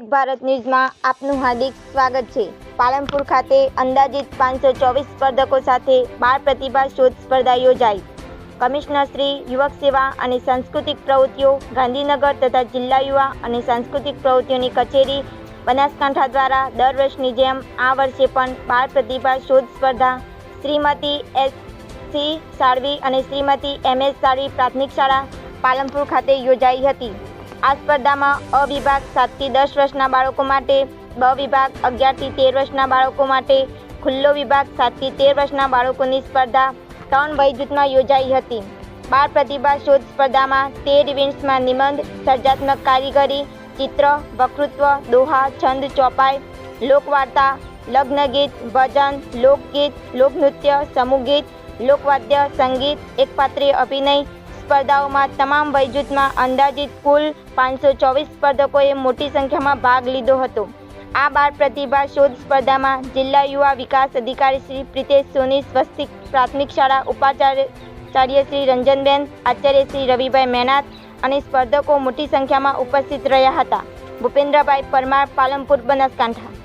એક ભારત ન્યૂઝમાં આપનું હાર્દિક સ્વાગત છે। પાલનપુર ખાતે અંદાજિત 524 સ્પર્ધકો સાથે બાળ પ્રતિભા શોધ સ્પર્ધા યોજાઈ। કમિશનર શ્રી યુવક સેવા અને સાંસ્કૃતિક પ્રવૃત્તિઓ ગાંધીનગર તથા જિલ્લા યુવા અને સાંસ્કૃતિક પ્રવૃત્તિઓની કચેરી બનાસકાંઠા દ્વારા દર વર્ષની જેમ આ વર્ષે પણ બાળ પ્રતિભા શોધ સ્પર્ધા શ્રીમતી એસ.સી. સાળવી અને શ્રીમતી એમ.એસ. સાળવી પ્રાથમિક શાળા પાલનપુર ખાતે યોજાઈ હતી। આ સ્પર્ધામાં અ વિભાગ 7 થી 10 વર્ષના બાળકો માટે, બ વિભાગ 11 થી 13 વર્ષના બાળકો માટે, ખુલ્લો વિભાગ 7 થી 13 વર્ષના બાળકોની સ્પર્ધા 3 વય જૂથમાં યોજાઈ હતી। બાળ પ્રતિભા શોધ સ્પર્ધામાં 13 ઇવેન્ટ્સમાં નિબંધ, સર્જનાત્મક કારીગરી, ચિત્ર, વક્તૃત્વ, દોહા, છંદ, ચોપાઈ, લોકવાર્તા, લગ્ન ગીત, ભજન, લોકગીત, લોકનૃત્ય, સમૂહ ગીત, લોકવાદ્ય, સંગીત, એકપાત્રીય અભિનય સ્પર્ધાઓમાં તમામ વય જૂથમાં અંદાજિત કુલ 524 સ્પર્ધકોએ મોટી સંખ્યામાં ભાગ લીધો હતો। આ બાળ પ્રતિભા શોધ સ્પર્ધામાં જિલ્લા યુવા વિકાસ અધિકારી શ્રી પ્રિતેશ સોની, સ્વસ્તિક પ્રાથમિક શાળા ઉપાચાર્ય શ્રી રંજનબેન, આચાર્ય શ્રી રવિભાઈ મેનાત અને સ્પર્ધકો મોટી સંખ્યામાં ઉપસ્થિત રહ્યા હતા। ભૂપેન્દ્રભાઈ પરમાર, પાલનપુર, બનાસકાંઠા।